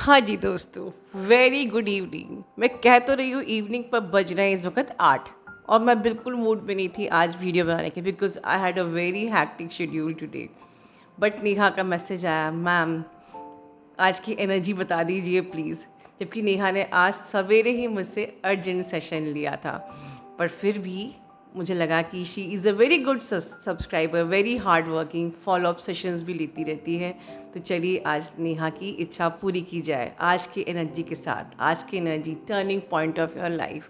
हाँ जी दोस्तों, very good evening. मैं कह तो रही हूँ इवनिंग पर बज रहे हैं इस वक्त 8 और मैं बिल्कुल मूड में नहीं थी आज वीडियो बनाने के because I had a very hectic schedule today. But Neha का मैसेज आया, मैम आज की एनर्जी बता दीजिए प्लीज़। जबकि नेहा ने आज सवेरे ही मुझसे अर्जेंट सेशन लिया था, पर फिर भी मुझे लगा कि she is a very good subscriber, very hard working, follow up sessions भी लेती रहती है। तो चलिए आज नेहा की इच्छा पूरी की जाए आज की एनर्जी के साथ। आज की energy turning point of your life.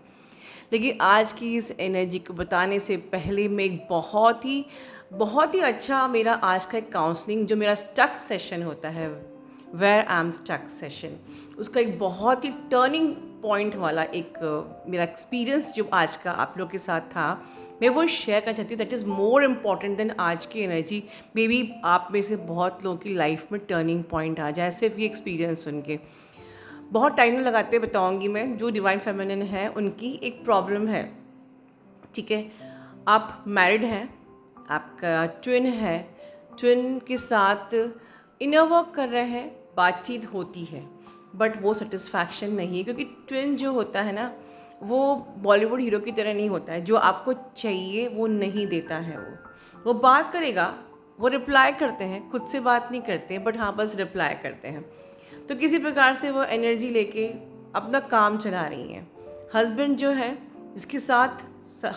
लेकिन आज की इस एनर्जी को बताने से पहले मैं एक बहुत ही अच्छा मेरा आज का एक काउंसलिंग जो मेरा स्टक सेशन होता है, where I am stuck session, उसका एक बहुत ही टर्निंग पॉइंट वाला एक मेरा एक्सपीरियंस जो आज का आप लोग के साथ था, मैं वो शेयर करना चाहती हूँ। That is more important than आज की एनर्जी। मे बी आप में से बहुत लोगों की लाइफ में टर्निंग पॉइंट आ जाए सिर्फ ये एक्सपीरियंस सुन के। बहुत टाइम लगाते बताऊँगी मैं। जो डिवाइन फेमिनिन है उनकी एक प्रॉब्लम है, ठीक है। आप मैरिड हैं, आपका ट्विन है, ट्विन के साथ इनर वर्क कर रहे हैं, बातचीत होती है, बट वो सेटिस्फैक्शन नहीं है क्योंकि ट्विन जो होता है ना, वो बॉलीवुड हीरो की तरह नहीं होता है। जो आपको चाहिए वो नहीं देता है। वो बात करेगा, वो रिप्लाई करते हैं, खुद से बात नहीं करते, बट हाँ बस रिप्लाई करते हैं। तो किसी प्रकार से वो एनर्जी लेके अपना काम चला रही हैं। हस्बैंड जो है, जिसके साथ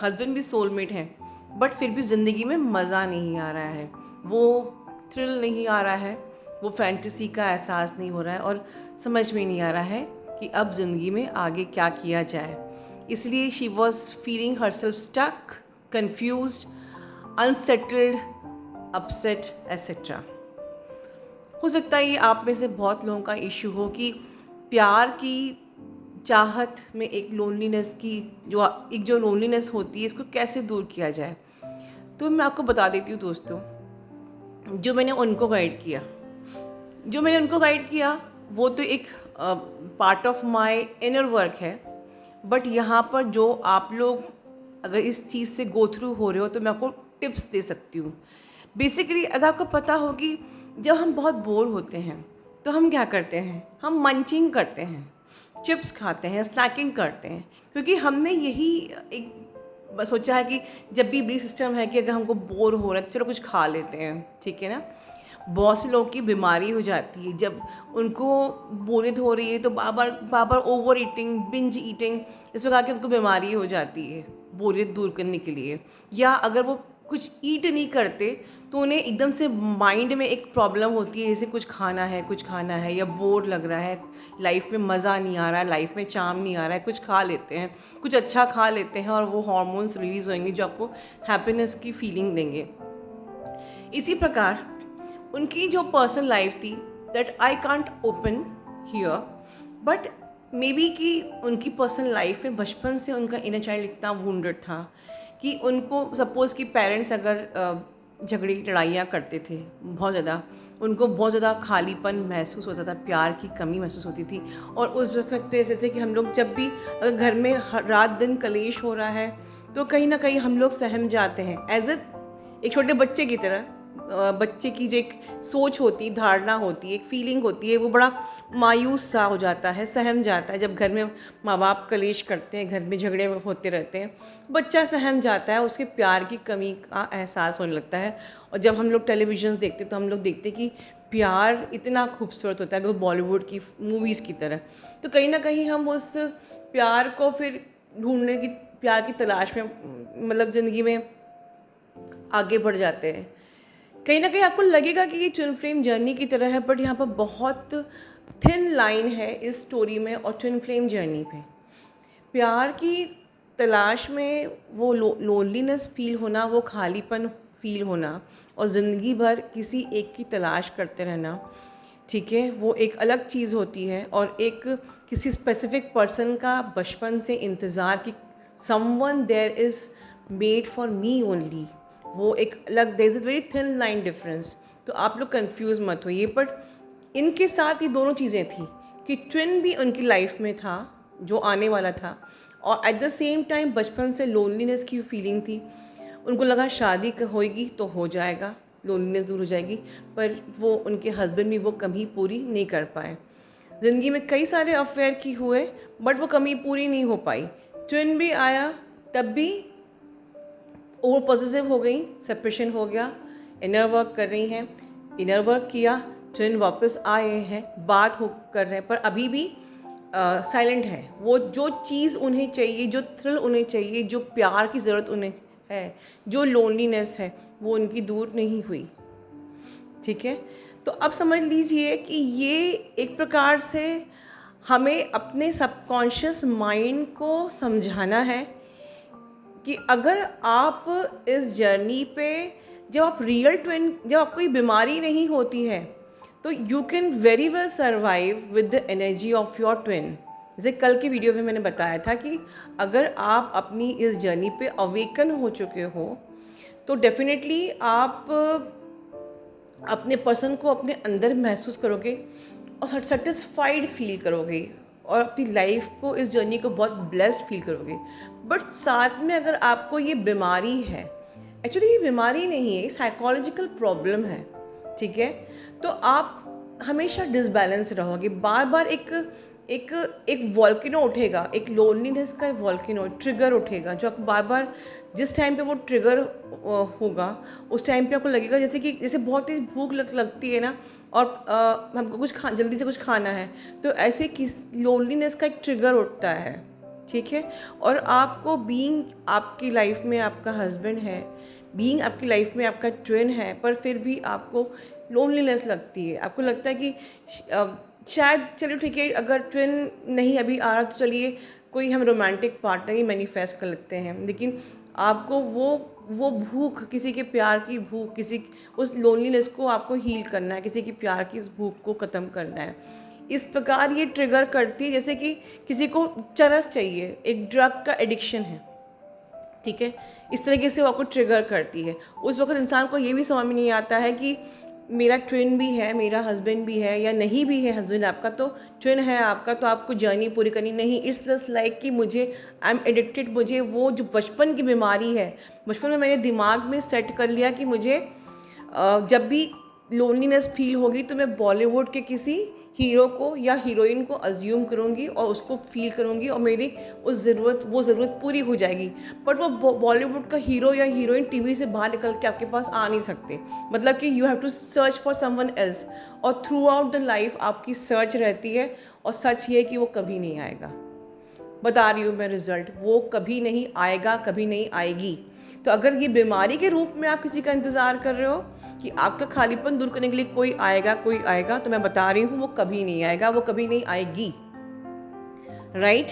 हस्बैंड भी सोलमेट है, बट फिर भी ज़िंदगी में मज़ा नहीं आ रहा है, वो थ्रिल नहीं आ रहा है, वो फैंटेसी का एहसास नहीं हो रहा है और समझ में नहीं आ रहा है कि अब ज़िंदगी में आगे क्या किया जाए। इसलिए she was feeling herself stuck, confuse, unsettled, upset etcetera. हो सकता है ये आप में से बहुत लोगों का इशू हो कि प्यार की चाहत में एक लोनलीनेस की जो लोनलीनेस होती है, इसको कैसे दूर किया जाए। तो मैं आपको बता देती हूँ दोस्तों, जो मैंने उनको गाइड किया वो तो एक part of my inner work है। बट यहाँ पर जो आप लोग अगर इस चीज़ से गो थ्रू हो रहे हो तो मैं आपको टिप्स दे सकती हूँ। बेसिकली अगर आपको पता हो कि जब हम बहुत बोर होते हैं तो हम क्या करते हैं, हम मंचिंग करते हैं, चिप्स खाते हैं, स्नैकिंग करते हैं, क्योंकि हमने यही एक बस सोचा है कि जब भी सिस्टम है कि अगर हमको बोर हो रहा है तो चलो कुछ खा लेते हैं, ठीक है ना। बहुत से लोगों की बीमारी हो जाती है जब उनको बोरियत हो रही है, तो बार बार ओवर ईटिंग, बिंज ईटिंग, इस प्रकार की उनको बीमारी हो जाती है बोरियत दूर करने के लिए। या अगर वो कुछ ईट नहीं करते तो उन्हें एकदम से माइंड में एक प्रॉब्लम होती है, जैसे कुछ खाना है या बोर लग रहा है, लाइफ में मज़ा नहीं आ रहा है, लाइफ में चार्म नहीं आ रहा है, कुछ खा लेते हैं, कुछ अच्छा खा लेते हैं और वो हार्मोन्स रिलीज़ होंगे जो आपको हैप्पीनेस की फीलिंग देंगे। इसी प्रकार उनकी जो पर्सनल लाइफ थी, that I can't open here, but may be कि उनकी पर्सनल लाइफ में बचपन से उनका इनर चाइल्ड इतना वुंडेड था कि उनको सपोज़ कि पेरेंट्स अगर झगड़ी लड़ाइयाँ करते थे बहुत ज़्यादा, उनको बहुत ज़्यादा खालीपन महसूस होता था, प्यार की कमी महसूस होती थी। और उस वक्त जैसे कि हम लोग जब भी अगर घर में रात दिन कलेश हो रहा है तो कहीं ना कहीं हम लोग सहम जाते हैं, एज एक छोटे बच्चे की तरह। बच्चे की जो एक सोच होती, धारणा होती है, एक फीलिंग होती है, वो बड़ा मायूस सा हो जाता है, सहम जाता है। जब घर में माँ बाप कलेश करते हैं, घर में झगड़े होते रहते हैं, बच्चा सहम जाता है, उसके प्यार की कमी का एहसास होने लगता है। और जब हम लोग टेलीविज़न देखते तो हम लोग देखते कि प्यार इतना खूबसूरत होता है, वो बॉलीवुड की मूवीज़ की तरह। तो कहीं ना कहीं हम उस प्यार को फिर ढूंढने की, प्यार की तलाश में मतलब ज़िंदगी में आगे बढ़ जाते हैं। कहीं ना कहीं आपको लगेगा कि ये ट्विन फ्लेम जर्नी की तरह है, बट यहाँ पर बहुत थिन लाइन है इस स्टोरी में और ट्विन फ्लेम जर्नी पे। प्यार की तलाश में वो लोनलीनेस फील होना, वो खालीपन फील होना और ज़िंदगी भर किसी एक की तलाश करते रहना, ठीक है, वो एक अलग चीज़ होती है। और एक किसी स्पेसिफिक पर्सन का बचपन से इंतज़ार कि someone there is made for me only, वो एक अलग, there is a very thin line difference. तो आप लोग कंफ्यूज मत होइए। बट इनके साथ ये दोनों चीज़ें थी कि ट्विन भी उनकी लाइफ में था जो आने वाला था, और एट द सेम टाइम बचपन से लोनलीनेस की फीलिंग थी। उनको लगा शादी होएगी तो हो जाएगा, लोनलीनेस दूर हो जाएगी, पर वो उनके हस्बैंड भी वो कभी पूरी नहीं कर पाए। ज़िंदगी में कई सारे अफेयर की हुए, बट वो कमी पूरी नहीं हो पाई। ट्विन भी आया, तब भी ओवर पॉजिटिव हो गई, सेपरेशन हो गया, इनर वर्क कर रही हैं, इनर वर्क किया, ट्विन वापस आए हैं, बात हो कर रहे हैं, पर अभी भी साइलेंट है। वो जो चीज़ उन्हें चाहिए, जो थ्रिल उन्हें चाहिए, जो प्यार की ज़रूरत उन्हें है, जो लोनलीनेस है, वो उनकी दूर नहीं हुई। ठीक है, तो अब समझ लीजिए कि ये एक प्रकार से हमें अपने सबकॉन्शियस माइंड को समझाना है कि अगर आप इस जर्नी पे, जब आप रियल ट्विन, जब आपको कोई बीमारी नहीं होती है, तो you can very well survive with the energy of your twin. जैसे कल की वीडियो में मैंने बताया था कि अगर आप अपनी इस जर्नी पे अवेकन हो चुके हो, तो डेफिनेटली आप अपने पर्सन को अपने अंदर महसूस करोगे और सेटिस्फाइड फील करोगे और अपनी लाइफ को, इस जर्नी को बहुत ब्लेस्ड फील करोगे। बट साथ में अगर आपको ये बीमारी है, एक्चुअली ये बीमारी नहीं है, ये साइकोलॉजिकल प्रॉब्लम है, ठीक है, तो आप हमेशा डिसबैलेंस रहोगे। बार बार एक एक एक वॉल्केनो उठेगा, एक लोनलीनेस का वॉल्केनो ट्रिगर उठेगा, जो आपको बार बार जिस टाइम पे वो ट्रिगर होगा, उस टाइम पे आपको लगेगा जैसे बहुत ही भूख लगती है ना, और हमको जल्दी से कुछ खाना है, तो ऐसे किस लोनलीनेस का एक ट्रिगर उठता है। ठीक है, और आपको बीइंग आपकी लाइफ में आपका हस्बैंड है, बीइंग आपकी लाइफ में आपका ट्विन है, पर फिर भी आपको लोनलीनेस लगती है। आपको लगता है कि शायद चलिए ठीक है, अगर ट्विन नहीं अभी आ रहा तो चलिए कोई हम रोमांटिक पार्टनर ही मैनिफेस्ट कर लेते हैं, लेकिन आपको वो भूख, किसी के प्यार की भूख, किसी उस लोनलीनेस को आपको हील करना है, किसी की प्यार की इस भूख को ख़त्म करना है। इस प्रकार ये ट्रिगर करती है, जैसे कि किसी को चरस चाहिए, एक ड्रग का एडिक्शन है, ठीक है, इस तरीके से वो आपको ट्रिगर करती है। उस वक्त इंसान को ये भी समझ में नहीं आता है कि मेरा ट्विन भी है, मेरा हस्बैंड भी है, या नहीं भी है हस्बैंड आपका, तो ट्विन है आपका, तो आपको जर्नी पूरी करनी नहीं। इट्स जस्ट लाइक कि मुझे आई एम एडिक्टेड, मुझे वो जो बचपन की बीमारी है, बचपन में मैंने दिमाग में सेट कर लिया कि मुझे जब भी लोनलीनेस फील होगी तो मैं बॉलीवुड के किसी हीरो को या हीरोइन को अज्यूम करूँगी और उसको फील करूँगी और मेरी वो ज़रूरत पूरी हो जाएगी। बट वो बॉलीवुड का हीरो या हीरोइन टीवी से बाहर निकल के आपके पास आ नहीं सकते, मतलब कि you have to search for someone else, और थ्रू आउट द लाइफ आपकी सर्च रहती है, और सच ये है कि वो कभी नहीं आएगा। बता रही हूँ मैं रिज़ल्ट, वो कभी नहीं आएगा, कभी नहीं आएगी। तो अगर ये बीमारी के रूप में आप किसी का इंतज़ार कर रहे हो कि आपका खालीपन दूर करने के लिए कोई आएगा, तो मैं बता रही हूँ वो कभी नहीं आएगा, वो कभी नहीं आएगी। राइट,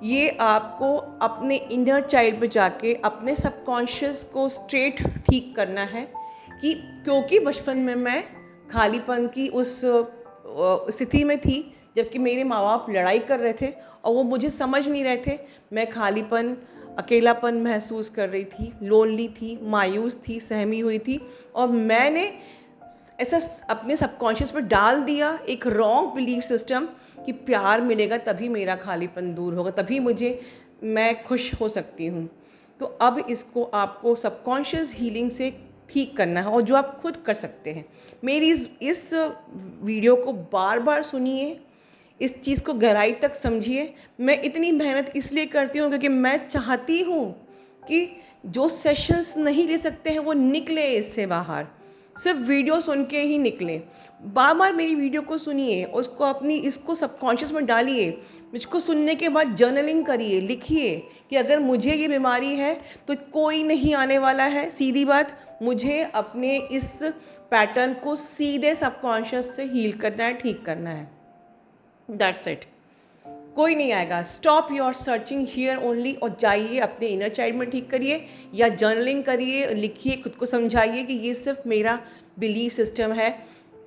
ये आपको अपने इनर चाइल्ड पे जाके अपने सबकॉन्शियस को स्ट्रेट ठीक करना है कि क्योंकि बचपन में मैं खालीपन की उस स्थिति में थी जबकि मेरे माँ बाप लड़ाई कर रहे थे और वो मुझे समझ नहीं रहे थे। मैं खालीपन, अकेलापन महसूस कर रही थी, लोनली थी, मायूस थी, सहमी हुई थी, और मैंने ऐसा अपने सबकॉन्शियस पर डाल दिया एक रॉन्ग बिलीफ सिस्टम कि प्यार मिलेगा तभी मेरा खालीपन दूर होगा, तभी मैं खुश हो सकती हूँ। तो अब इसको आपको सबकॉन्शियस हीलिंग से ठीक करना है, और जो आप खुद कर सकते हैं। मेरी इस वीडियो को बार बार सुनिए, इस चीज़ को गहराई तक समझिए। मैं इतनी मेहनत इसलिए करती हूँ क्योंकि मैं चाहती हूँ कि जो सेशंस नहीं ले सकते हैं वो निकले इससे बाहर, सिर्फ वीडियो सुन के ही निकले। बार बार मेरी वीडियो को सुनिए, उसको इसको सबकॉन्शियस में डालिए, मुझको सुनने के बाद जर्नलिंग करिए, लिखिए कि अगर मुझे ये बीमारी है तो कोई नहीं आने वाला है। सीधी बात, मुझे अपने इस पैटर्न को सीधे सबकॉन्शियस से हील करना है, ठीक करना है। दैट्स इट, कोई नहीं आएगा। Stop your searching here only, और जाइए अपने इनर चाइल्ड में ठीक करिए, या जर्नलिंग करिए, लिखिए, खुद को समझाइए कि ये सिर्फ मेरा बिलीफ सिस्टम है,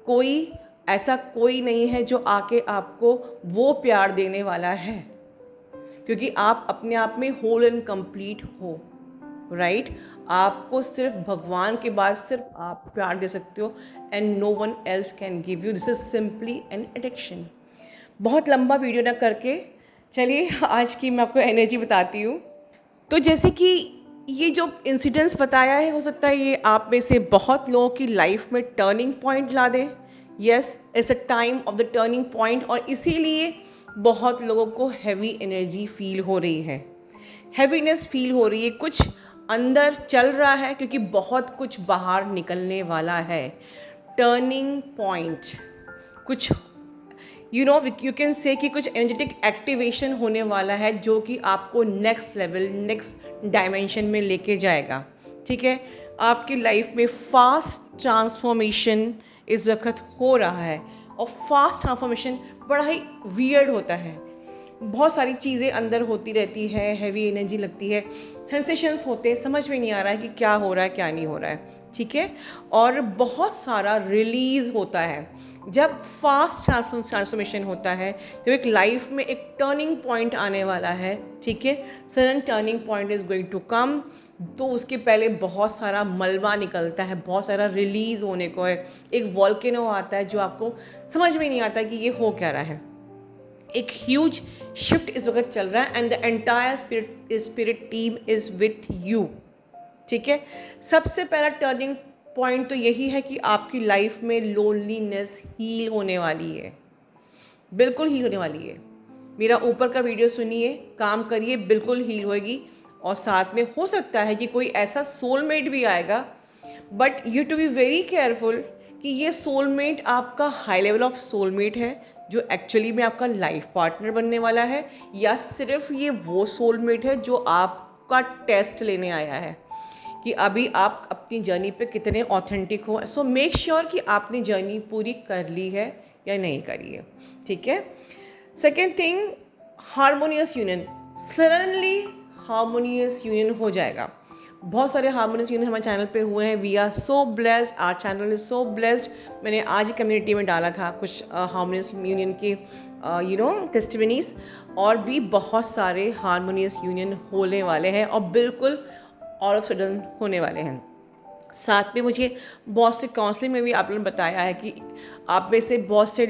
कोई नहीं है जो आके आपको वो प्यार देने वाला है, क्योंकि आप अपने आप में होल एंड कंप्लीट हो। राइट, आपको सिर्फ भगवान के बाद सिर्फ आप प्यार दे सकते हो, and no one else can give you. This is simply an addiction. बहुत लंबा वीडियो ना करके चलिए आज की मैं आपको एनर्जी बताती हूँ। तो जैसे कि ये जो इंसिडेंट्स बताया है, हो सकता है ये आप में से बहुत लोगों की लाइफ में टर्निंग पॉइंट ला दे, yes, it's a time of the turning point, और इसीलिए बहुत लोगों को हैवी एनर्जी फील हो रही है, हैवीनेस फील हो रही है, कुछ अंदर चल रहा है क्योंकि बहुत कुछ बाहर निकलने वाला है। टर्निंग पॉइंट, कुछ यू कैन से कि कुछ एनर्जेटिक एक्टिवेशन होने वाला है जो कि आपको नेक्स्ट लेवल, नेक्स्ट डायमेंशन में लेके जाएगा। ठीक है, आपकी लाइफ में फास्ट ट्रांसफॉर्मेशन इस वक्त हो रहा है, और फास्ट ट्रांसफॉर्मेशन बड़ा ही वियर्ड होता है। बहुत सारी चीज़ें अंदर होती रहती है, हैवी एनर्जी लगती है, सेंसेशंस होते हैं, समझ में नहीं आ रहा है कि क्या हो रहा है क्या नहीं हो रहा है। ठीक है, और बहुत सारा रिलीज़ होता है जब फास्ट ट्रांसफॉर्मेशन होता है, जब एक लाइफ में एक टर्निंग पॉइंट आने वाला है। ठीक है, sudden turning point is going to come, तो उसके पहले बहुत सारा मलबा निकलता है, बहुत सारा रिलीज़ होने को है, एक वॉल्केनो आता है जो आपको समझ में नहीं आता कि ये हो क्या रहा है। एक ह्यूज शिफ्ट इस वक्त चल रहा है, and the entire spirit team is with you. ठीक है, सबसे पहला टर्निंग पॉइंट तो यही है कि आपकी लाइफ में लोनलीनेस हील होने वाली है, बिल्कुल हील होने वाली है। मेरा ऊपर का वीडियो सुनिए, काम करिए, बिल्कुल हील होएगी। और साथ में हो सकता है कि कोई ऐसा सोलमेट भी आएगा, but you to be very careful कि ये सोलमेट आपका हाई लेवल ऑफ सोलमेट है जो एक्चुअली में आपका लाइफ पार्टनर बनने वाला है, या सिर्फ ये वो सोलमेट है जो आपका टेस्ट लेने आया है कि अभी आप अपनी जर्नी पे कितने ऑथेंटिक हो। सो मेक श्योर कि आपने जर्नी पूरी कर ली है या नहीं करी है। ठीक है, second thing, harmonious union, suddenly harmonious union हो जाएगा। बहुत सारे हारमोनियस यूनियन हमारे चैनल पे हुए हैं, we are so blessed, our channel is so blessed. मैंने आज कम्युनिटी में डाला था कुछ हारमोनियस यूनियन के टेस्टिमनीज, और भी बहुत सारे हारमोनियस यूनियन होने वाले हैं, और बिल्कुल ऑल ऑफ सडन होने वाले हैं। साथ में मुझे बहुत से काउंसलिंग में भी आप लोगों ने बताया है कि आप में से बहुत से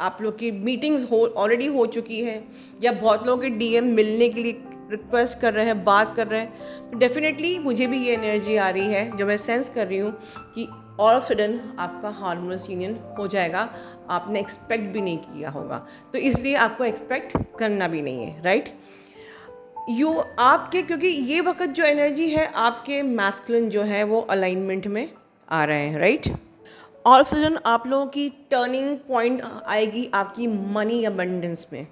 आप लोग की मीटिंग्स ऑलरेडी हो चुकी हैं, या बहुत लोगों के डीएम मिलने के लिए रिक्वेस्ट कर रहे हैं, बात कर रहे हैं। तो डेफिनेटली मुझे भी ये एनर्जी आ रही है जो मैं सेंस कर रही हूँ कि ऑल ऑफ सडन आपका हारमोनियस यूनियन हो जाएगा, आपने एक्सपेक्ट भी नहीं किया होगा, तो इसलिए आपको एक्सपेक्ट करना भी नहीं है। राइट, आपके, क्योंकि ये वक्त जो एनर्जी है आपके मैस्कुलिन जो है वो अलाइनमेंट में आ रहे हैं। राइट, ऑल ऑफ सडन आप लोगों की टर्निंग पॉइंट आएगी आपकी मनी अबंडेंस में।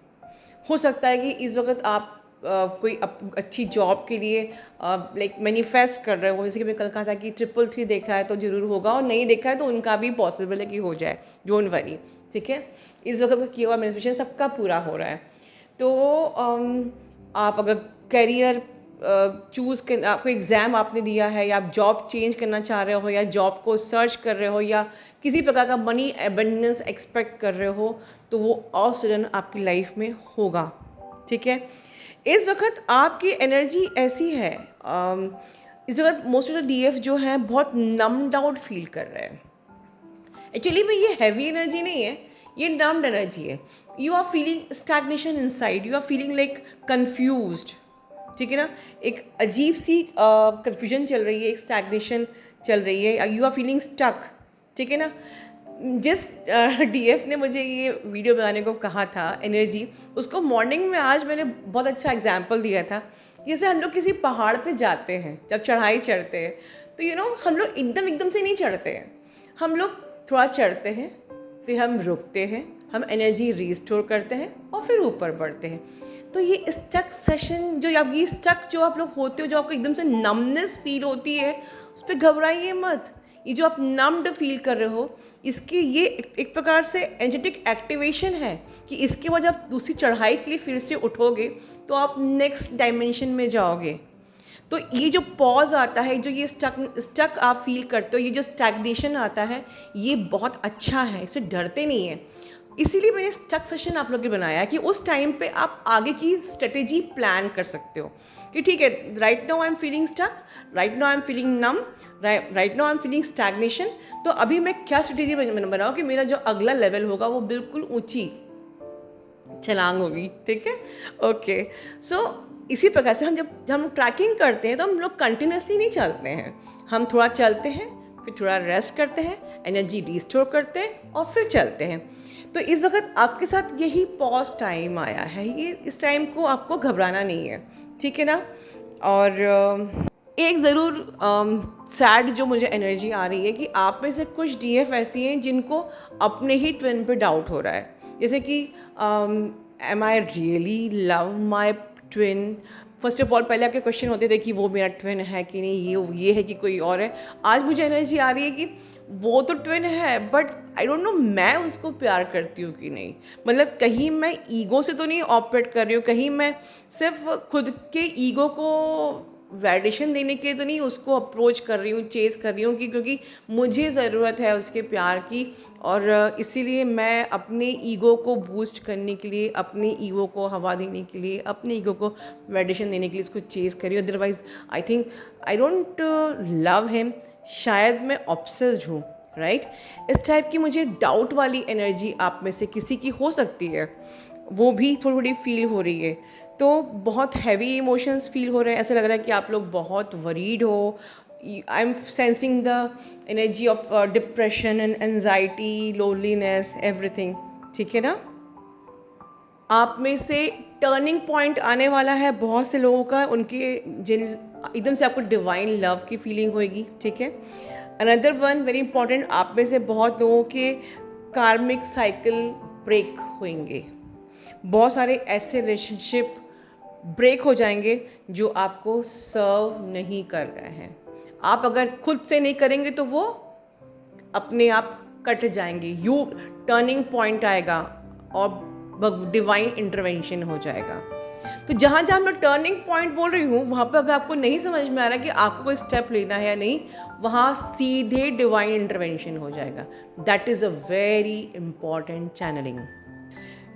हो सकता है कि इस वक्त आप कोई अच्छी जॉब के लिए लाइक मैनिफेस्ट कर रहे हो, जैसे कि मैं कल कहा था कि 333 देखा है तो ज़रूर होगा, और नहीं देखा है तो उनका भी पॉसिबल है कि हो जाए, डोंट वरी। ठीक है, इस वक्त तो किया हुआ मैनिफेस्टेशन सबका पूरा हो रहा है। तो आप अगर करियर चूज़ कर, आपको एग्ज़ाम आपने दिया है, या आप जॉब चेंज करना चाह रहे हो, या जॉब को सर्च कर रहे हो, या किसी प्रकार का मनी एबंडेंस एक्सपेक्ट कर रहे हो, तो वो ऑल सडन आपकी लाइफ में होगा। ठीक है, इस वक्त आपकी एनर्जी ऐसी है, इस वक्त मोस्ट ऑफ द डीएफ जो है बहुत नम्ड आउट फील कर रहे हैं। एक्चुअली में ये हैवी एनर्जी नहीं है, ये नम्ड एनर्जी है। You are feeling stagnation inside, you are feeling like confused. ठीक है ना, एक अजीब सी कन्फ्यूजन चल रही है, एक स्टैग्नेशन चल रही है, यू आर फीलिंग स्टक। ठीक है ना, जिस डीएफ ने मुझे ये वीडियो बनाने को कहा था एनर्जी, उसको मॉर्निंग में आज मैंने बहुत अच्छा एग्जाम्पल दिया था। जैसे हम लोग किसी पहाड़ पे जाते हैं, जब चढ़ाई चढ़ते हैं, तो हम लोग एकदम से नहीं चढ़ते हैं, हम लोग थोड़ा चढ़ते हैं, फिर हम रुकते हैं, हम एनर्जी रिस्टोर करते हैं, और फिर ऊपर बढ़ते हैं। तो ये स्टक सेशन जो आपकी स्टक जो आप लोग होते हो, जो आपको एकदम से नमनेस फील होती है, उस पर घबराइए मत। ये जो आप नम्ड फील कर रहे हो, इसकी ये एक प्रकार से एनर्जेटिक एक्टिवेशन है कि इसके बाद जब दूसरी चढ़ाई के लिए फिर से उठोगे तो आप नेक्स्ट डायमेंशन में जाओगे। तो ये जो पॉज आता है, जो ये स्टक आप फील करते हो, ये जो स्टैग्नेशन आता है, ये बहुत अच्छा है, इससे डरते नहीं है। इसीलिए मैंने स्टक सेशन आप लोग के बनाया है कि उस टाइम पे आप आगे की स्ट्रेटेजी प्लान कर सकते हो कि ठीक है, right now I am feeling stuck, right now I am feeling numb, right now I am feeling stagnation, तो अभी मैं क्या स्ट्रेटेजी बनाऊँ कि मेरा जो अगला लेवल होगा वो बिल्कुल ऊंची छलांग होगी। ठीक है, ओके। सो इसी प्रकार से जब हम ट्रैकिंग करते हैं तो हम लोग कंटिन्यूसली नहीं चलते हैं, हम थोड़ा चलते हैं, फिर थोड़ा रेस्ट करते हैं, एनर्जी रिस्टोर करते हैं और फिर चलते हैं। तो इस वक्त आपके साथ यही पॉज टाइम आया है, ये इस टाइम को आपको घबराना नहीं है, ठीक है ना। और एक ज़रूर सैड जो मुझे एनर्जी आ रही है कि आप में से कुछ डीएफ ऐसी हैं जिनको अपने ही ट्विन पे डाउट हो रहा है, जैसे कि am I really love my twin. First of all पहले आपके क्वेश्चन होते थे कि वो मेरा ट्विन है कि नहीं, ये है कि कोई और है। आज मुझे एनर्जी आ रही है कि वो तो ट्विन है, बट आई डोंट नो मैं उसको प्यार करती हूँ कि नहीं। मतलब कहीं मैं ईगो से तो नहीं ऑपरेट कर रही हूँ, कहीं मैं सिर्फ खुद के ईगो को वैलिडेशन देने के लिए तो नहीं उसको अप्रोच कर रही हूँ, चेज़ कर रही हूँ कि क्योंकि मुझे ज़रूरत है उसके प्यार की, और इसीलिए मैं अपने ईगो को बूस्ट करने के लिए, अपने ईगो को हवा देने के लिए, अपने ईगो को वैलिडेशन देने के लिए इसको चेज़ कर रही हूँ। Otherwise I think I don't love him, शायद मैं ऑब्सेस्ड हूँ, राइट। इस टाइप की मुझे डाउट वाली एनर्जी आप में से किसी की हो सकती है, वो भी थोड़ी थोड़ी फील हो रही है। तो बहुत हैवी इमोशंस फील हो रहे हैं, ऐसा लग रहा है कि आप लोग बहुत वरीड हो। I am sensing the energy of depression and anxiety, loneliness, everything, ठीक है ना। आप में से टर्निंग पॉइंट आने वाला है बहुत से लोगों का, उनके जिन एकदम से आपको डिवाइन लव की फीलिंग होएगी, ठीक है। अनदर वन वेरी इंपॉर्टेंट, आप में से बहुत लोगों के कार्मिक साइकिल ब्रेक होंगे, बहुत सारे ऐसे रिलेशनशिप ब्रेक हो जाएंगे जो आपको सर्व नहीं कर रहे हैं। आप अगर खुद से नहीं करेंगे तो वो अपने आप कट जाएंगे, यू टर्निंग पॉइंट आएगा और डिवाइन इंटरवेंशन हो जाएगा। तो जहाँ जहाँ मैं टर्निंग पॉइंट बोल रही हूँ वहाँ पर अगर आपको नहीं समझ में आ रहा कि आपको कोई स्टेप लेना है या नहीं, वहाँ सीधे डिवाइन इंटरवेंशन हो जाएगा। That is a very important channelling.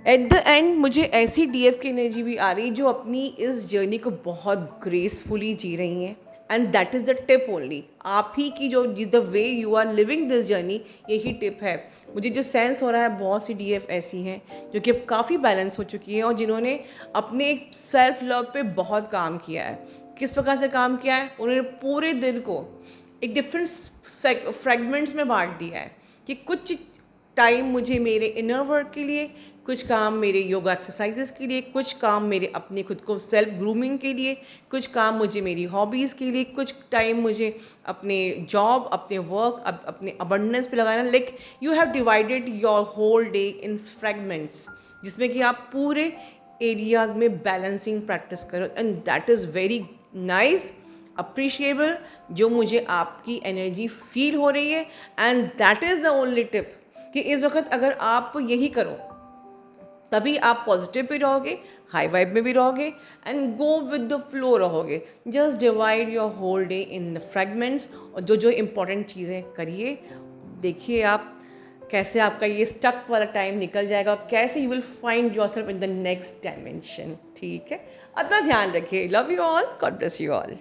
At the end मुझे ऐसी डीएफ की एनर्जी भी आ रही जो अपनी इस जर्नी को बहुत ग्रेसफुली जी रही हैं, and that is the tip only. आप ही की जो the way you are living this journey, यही टिप है। मुझे जो सेंस हो रहा है बहुत सी डीएफ ऐसी हैं जो कि अब काफ़ी बैलेंस हो चुकी हैं और जिन्होंने अपने सेल्फ लव पे बहुत काम किया है। किस प्रकार से काम किया है, उन्होंने पूरे दिन को एक डिफरेंट फ्रेगमेंट्स में बांट दिया है कि कुछ टाइम मुझे मेरे इनर वर्क के लिए, कुछ काम मेरे योगा एक्सरसाइजेस के लिए, कुछ काम मेरे अपने खुद को सेल्फ ग्रूमिंग के लिए, कुछ काम मुझे मेरी हॉबीज़ के लिए, कुछ टाइम मुझे अपने जॉब, अपने वर्क, अपने अबंडेंस पे लगाना। Like you have divided your whole day in fragments, जिसमें कि आप पूरे एरियाज में बैलेंसिंग प्रैक्टिस करो, and that is very nice, appreciable, जो मुझे आपकी एनर्जी फील हो रही है। And that is the only tip कि इस वक्त अगर आप यही करो तभी आप पॉजिटिव भी रहोगे, हाई वाइब में भी रहोगे, and go with the flow रहोगे। Just divide your whole day in the fragments, और जो जो इम्पोर्टेंट चीज़ें करिए। देखिए आप कैसे आपका ये स्टक वाला टाइम निकल जाएगा और कैसे you will find your self in the next dimension, ठीक है। अपना ध्यान रखिए। Love you all, God bless you all.